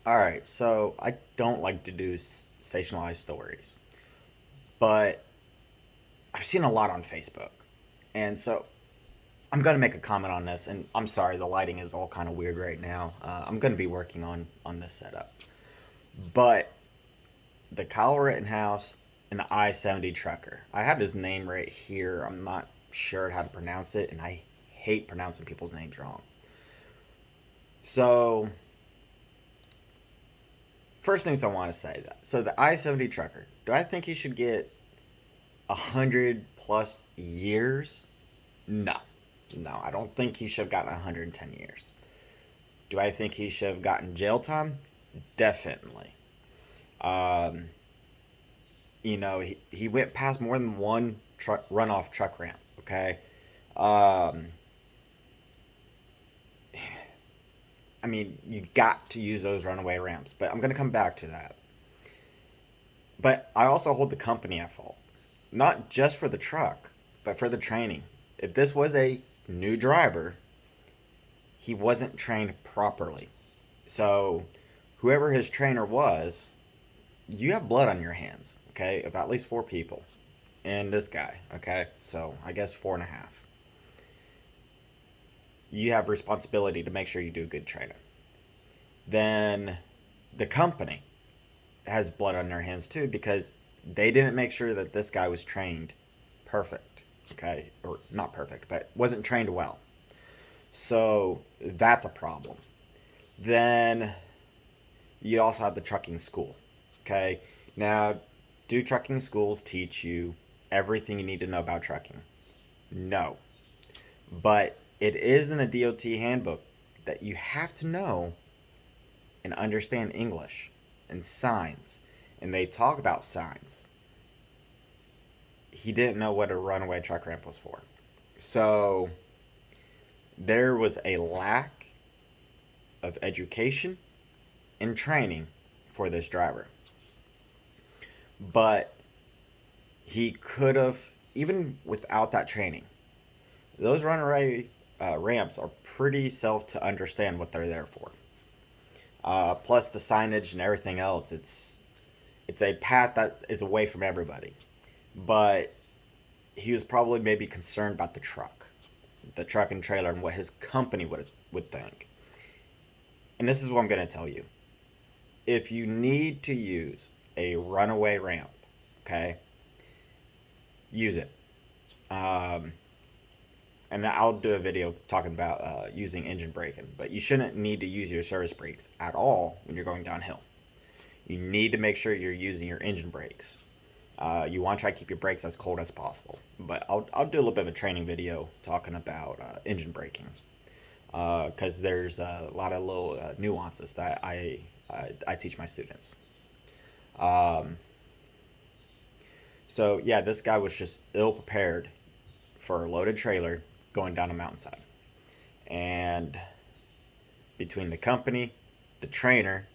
Alright, so I don't like to do sensationalized stories, but I've seen a lot on Facebook. And so I'm going to make a comment on this, and I'm sorry, the lighting is all kind of weird right now. I'm going to be working on this setup. But the Kyle Rittenhouse and the i70 trucker. I have his name right here. I'm not sure how to pronounce it, and I hate pronouncing people's names wrong. So, first things I want to say that. So, the i70 trucker, do I think he should get 100 plus years? No. No, I don't think he should have gotten 110 years. Do I think he should have gotten jail time? Definitely. Um, he went past more than one runoff truck ramp. Okay. Um, I mean, you got to use those runaway ramps, but I'm going to come back to that. But I also hold the company at fault, not just for the truck, but for the training. If this was a new driver, he wasn't trained properly. So, whoever his trainer was, you have blood on your hands, okay, of at least four people. And this guy, okay, so I guess four and a half. You have responsibility to make sure you do good training. Then the company has blood on their hands too because they didn't make sure that this guy was trained perfect, okay, or not perfect, but wasn't trained well. So that's a problem. Then you also have the trucking school, okay? Now, do trucking schools teach you everything you need to know about trucking? No. But it is in the DOT handbook that you have to know and understand English and signs. And they talk about signs. He didn't know what a runaway truck ramp was for. So there was a lack of education and training for this driver. But he could have, even without that training, those runaway ramps are pretty self to understand what they're there for. Plus the signage and everything else, it's a path that is away from everybody. But he was probably maybe concerned about the truck and trailer, and what his company would think. And this is what I'm going to tell you: if you need to use a runaway ramp, okay, use it. Um, and I'll do a video talking about using engine braking, but you shouldn't need to use your service brakes at all when you're going downhill. You need to make sure you're using your engine brakes. You want to try to keep your brakes as cold as possible, but I'll do a little bit of a training video talking about engine braking because there's a lot of little nuances that I teach my students. Um, so yeah, this guy was just ill prepared for a loaded trailer going down a mountainside. And between the company, the trainer,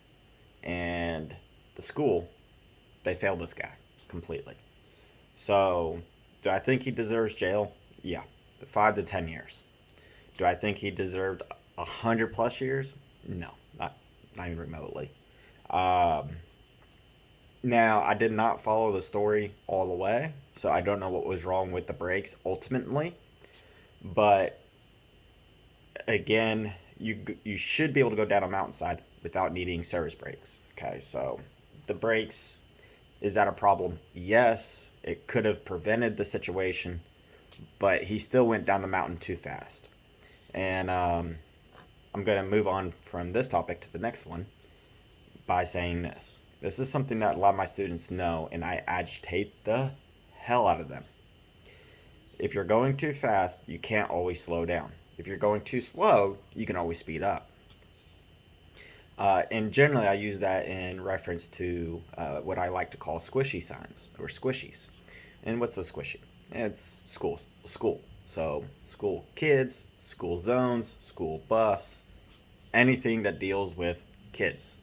and the school, they failed this guy completely. So, do I think he deserves jail? Yeah, 5 to 10 years. Do I think he deserved 100 plus years? No, not even remotely. Um, Now, I did not follow the story all the way, so I don't know what was wrong with the brakes ultimately. But again, you should be able to go down a mountainside without needing service brakes. Okay, so the brakes, is that a problem? Yes, it could have prevented the situation, but he still went down the mountain too fast. And I'm going to move on from this topic to the next one by saying this. This is something that a lot of my students know, and I agitate the hell out of them. If you're going too fast, you can't always slow down. If you're going too slow, you can always speed up. And generally, I use that in reference to what I like to call squishy signs or squishies. And what's a squishy? It's school. So school kids, school zones, school bus, anything that deals with kids.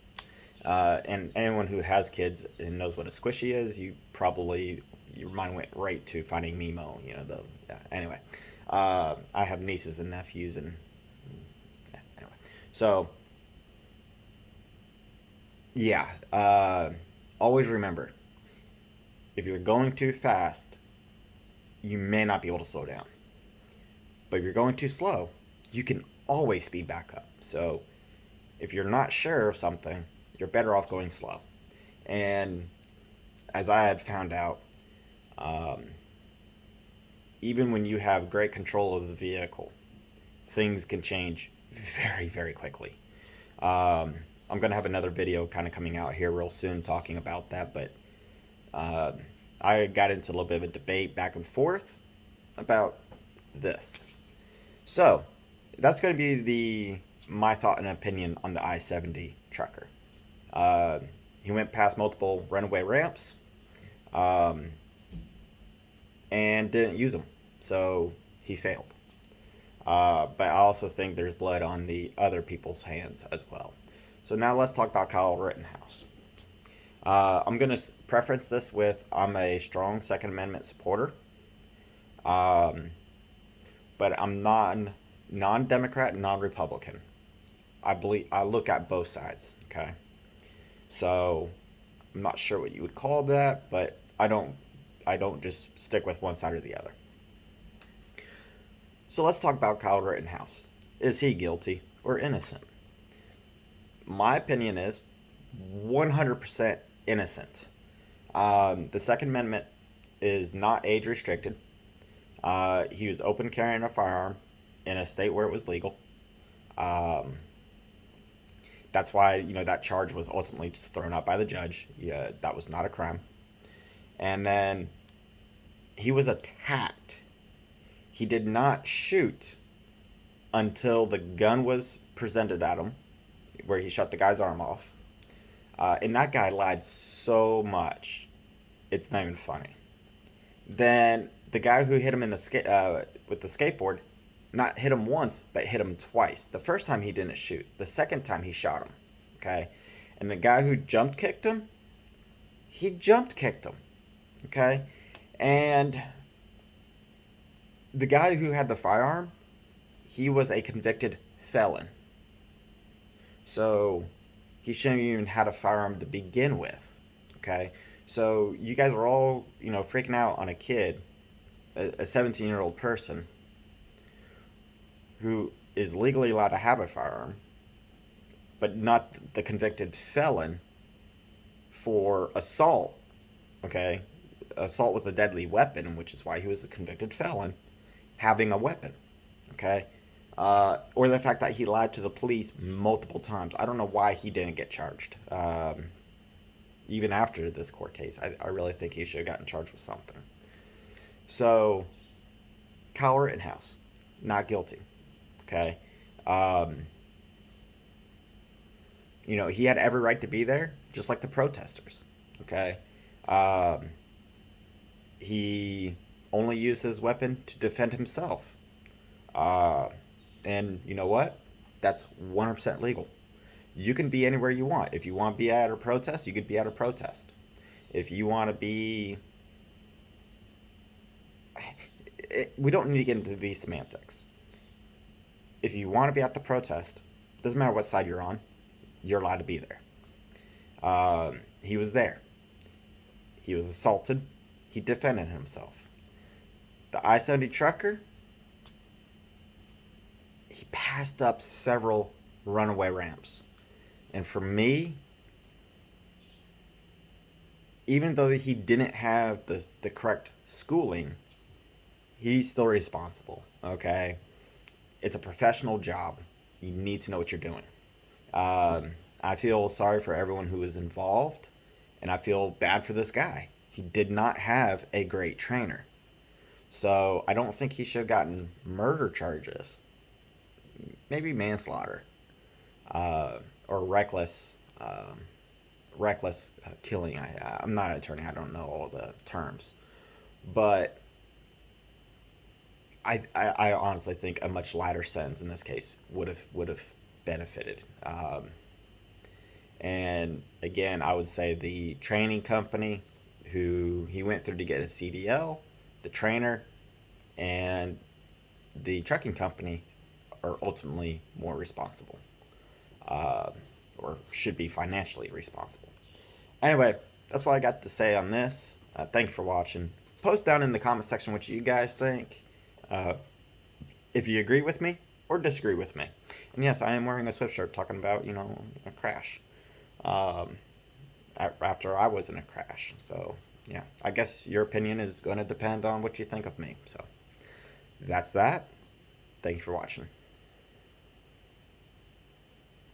And anyone who has kids and knows what a squishy is, your mind went right to Finding Nemo. Anyway, I have nieces and nephews, and yeah, anyway. So Yeah. Always remember, if you're going too fast, you may not be able to slow down. But if you're going too slow, you can always speed back up. So if you're not sure of something, you're better off going slow. And as I had found out, um, even when you have great control of the vehicle, things can change very, very quickly. I'm going to have another video kind of coming out here real soon talking about that, but uh, I got into a little bit of a debate back and forth about this. So that's going to be my thought and opinion on the i70 trucker. Uh, he went past multiple runaway ramps um, and didn't use them, so he failed. But I also think there's blood on the other people's hands as well. So now let's talk about Kyle Rittenhouse. I'm going to preference this with I'm a strong Second Amendment supporter, um, but I'm non-Democrat, non-Republican. I look at both sides. Okay, so I'm not sure what you would call that, but I don't just stick with one side or the other. So let's talk about Kyle Rittenhouse. Is he guilty or innocent? My opinion is 100% innocent. The Second Amendment is not age restricted. He was open carrying a firearm in a state where it was legal. Um, that's why that charge was ultimately just thrown out by the judge. Yeah, that was not a crime. And then he was attacked. He did not shoot until the gun was presented at him, where he shot the guy's arm off. And that guy lied so much, it's not even funny. Then the guy who hit him with the skateboard, not hit him once, but hit him twice. The first time he didn't shoot. The second time he shot him. Okay? And the guy who jumped kicked him, he jumped kicked him. Okay? And the guy who had the firearm, he was a convicted felon. So he shouldn't even had a firearm to begin with. Okay? So you guys are all, freaking out on a kid, a 17-year-old person who is legally allowed to have a firearm, but not the convicted felon for assault. Okay? Assault with a deadly weapon, which is why he was a convicted felon, having a weapon. Okay? Or the fact that he lied to the police multiple times. I don't know why he didn't get charged. Even after this court case, I really think he should have gotten charged with something. So, Kyle Rittenhouse, not guilty. Okay? He had every right to be there, just like the protesters. Okay? He only used his weapon to defend himself. And you know what? That's 100% legal. You can be anywhere you want. If you want to be at a protest, you could be at a protest. If you want to be... We don't need to get into these semantics. If you want to be at the protest, doesn't matter what side you're on, you're allowed to be there. He was there. He was assaulted. He defended himself. The i70 trucker, he passed up several runaway ramps. And for me, even though he didn't have the correct schooling, he's still responsible, okay? It's a professional job. You need to know what you're doing. I feel sorry for everyone who was involved, and I feel bad for this guy. He did not have a great trainer. So I don't think he should have gotten murder charges. Maybe manslaughter. Or reckless killing. I'm not an attorney. I don't know all the terms, but I honestly think a much lighter sentence in this case would have benefited. And again, I would say the training company who he went through to get his CDL, the trainer, and the trucking company are ultimately more responsible. or should be financially responsible. Anyway, that's what I got to say on this. Thank you for watching. Post down in the comment section what you guys think. Uh, if you agree with me or disagree with me. And yes, I am wearing a sweatshirt talking about, a crash. Um, after I was in a crash. So, yeah, I guess your opinion is going to depend on what you think of me. So, that's that. Thank you for watching.